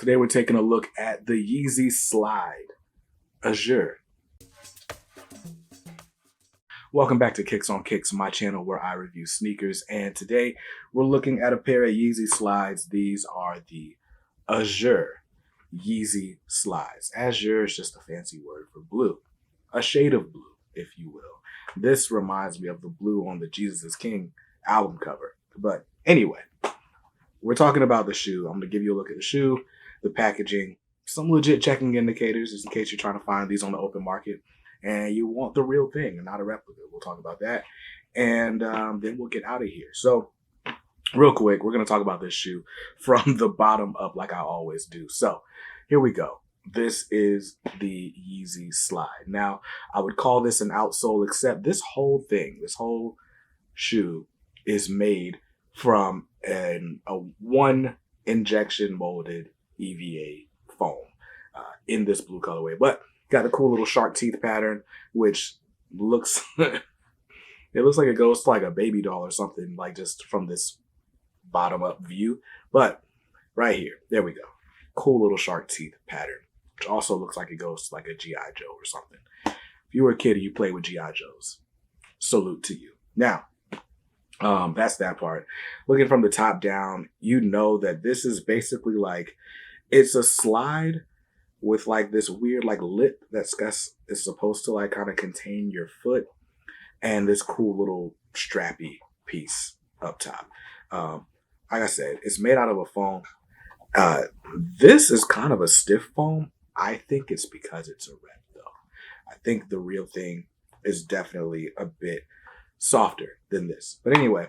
Today we're taking a look at the Yeezy Slide Azure. Welcome back to Kicks on Kicks, my channel where I review sneakers, and today we're looking at a pair of Yeezy Slides. These are the Azure Yeezy Slides. Azure is just a fancy word for blue, a shade of blue, if you will. This reminds me of the blue on the Jesus is King album cover. But anyway, we're talking about the shoe. I'm going to give you a look at the shoe, the packaging, some legit checking indicators just in case you're trying to find these on the open market and you want the real thing and not a replica. We'll talk about that. And then we'll get out of here. So real quick, we're going to talk about this shoe from the bottom up like I always do. So here we go. This is the Yeezy Slide. Now, I would call this an outsole, except this whole thing, this whole shoe is made from a one injection molded EVA foam in this blue colorway, but got a cool little shark teeth pattern, which looks it looks like it goes to like a baby doll or something, like just from this bottom up view. But right here, there we go, cool little shark teeth pattern, which also looks like it goes to like a GI Joe or something. If you were a kid and you played with GI Joes, salute to you. Now that's that part. Looking from the top down, you know that this is basically like, it's a slide with like this weird like lip that's is supposed to like kind of contain your foot, and this cool little strappy piece up top. Like I said, it's made out of a foam. This is kind of a stiff foam. I think it's because it's a rep though. I think the real thing is definitely a bit softer than this. But anyway,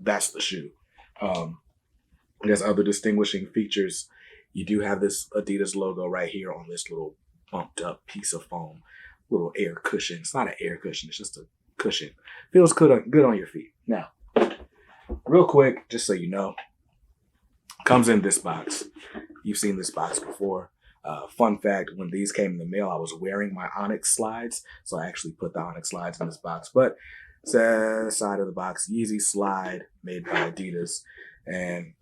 that's the shoe. There's other distinguishing features. You do have this Adidas logo right here on this little bumped up piece of foam, little air cushion. It's not an air cushion, it's just a cushion. Feels good on your feet. Now, real quick, just so you know, comes in this box. You've seen this box before. Fun fact, when these came in the mail, I was wearing my Onyx slides, so I actually put the Onyx slides in this box. But side of the box, Yeezy Slide, made by Adidas, and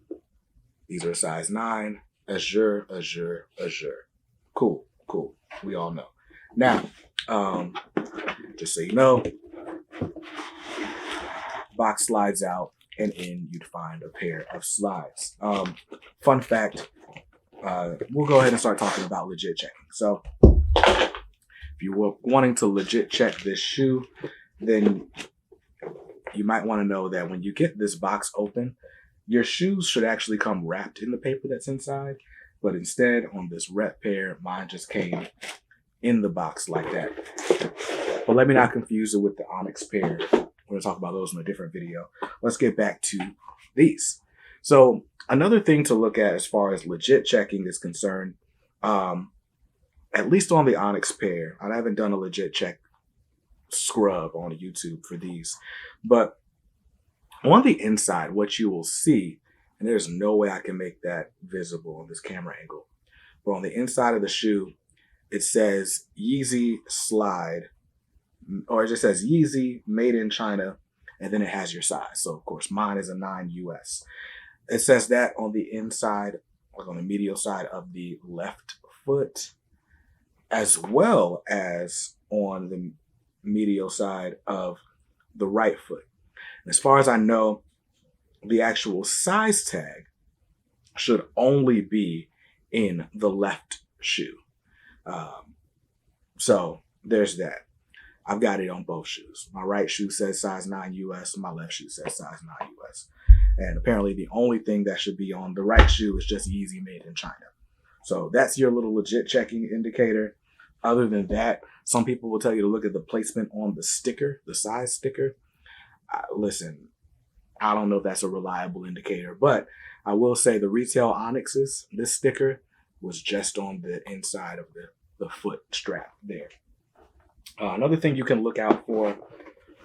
these are size 9, Azure, Azure, Azure. Cool. We all know. Now, just so you know, box slides out, and in you'd find a pair of slides. Fun fact, we'll go ahead and start talking about legit checking. So if you were wanting to legit check this shoe, then you might want to know that when you get this box open, your shoes should actually come wrapped in the paper that's inside, but instead on this rep pair, mine just came in the box like that. But let me not confuse it with the Onyx pair. We're going to talk about those in a different video. Let's get back to these. So another thing to look at as far as legit checking is concerned, at least on the Onyx pair, I haven't done a legit check scrub on YouTube for these, but on the inside, what you will see, and there's no way I can make that visible on this camera angle, but on the inside of the shoe, it says Yeezy Slide, or it just says Yeezy made in China, and then it has your size. So of course mine is a 9 US. It says that on the inside, like on the medial side of the left foot, as well as on the medial side of the right foot. As far as I know, the actual size tag should only be in the left shoe. So there's that. I've got it on both shoes. My right shoe says size 9 US, and my left shoe says size 9 US. And apparently the only thing that should be on the right shoe is just Yeezy made in China. So that's your little legit checking indicator. Other than that, some people will tell you to look at the placement on the sticker, the size sticker. Listen, I don't know if that's a reliable indicator, but I will say the retail Onyxes, this sticker was just on the inside of the foot strap there. Another thing you can look out for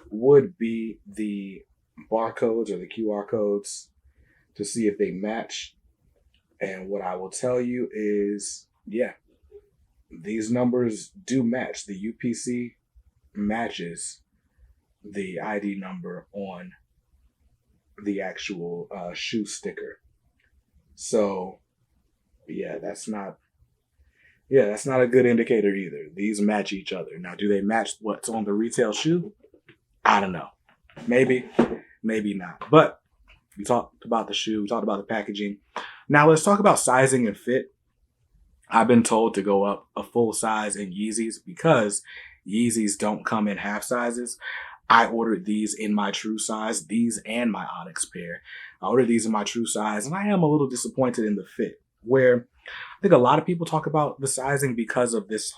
would be the barcodes or the QR codes to see if they match. And what I will tell you is, yeah, these numbers do match. The UPC matches the ID number on the actual shoe sticker. So yeah, that's not, yeah, that's not a good indicator either. These match each other. Now, do they match what's on the retail shoe? I don't know. Maybe, maybe not. But we talked about the shoe, we talked about the packaging. Now let's talk about sizing and fit. I've been told to go up a full size in Yeezys because Yeezys don't come in half sizes. I ordered these in my true size, these and my Onyx pair. I ordered these in my true size, and I am a little disappointed in the fit, where I think a lot of people talk about the sizing because of this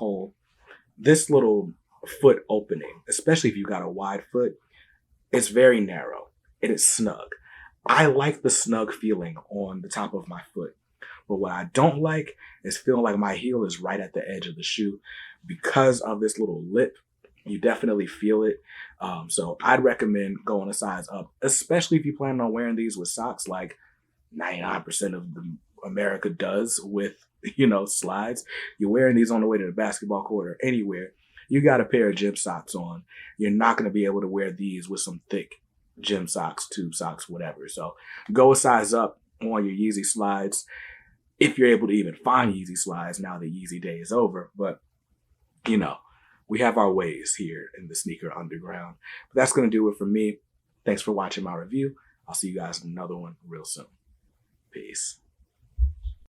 little foot opening, especially if you got a wide foot. It's very narrow. It is snug. I like the snug feeling on the top of my foot. But what I don't like is feeling like my heel is right at the edge of the shoe because of this little lip. You definitely feel it. So I'd recommend going a size up, especially if you plan on wearing these with socks like 99% of America does with, slides. You're wearing these on the way to the basketball court or anywhere. You got a pair of gym socks on. You're not going to be able to wear these with some thick gym socks, tube socks, whatever. So go a size up on your Yeezy slides if you're able to even find Yeezy slides now that Yeezy day is over. But, we have our ways here in the sneaker underground. But that's going to do it for me. Thanks for watching my review. I'll see you guys in another one real soon. Peace.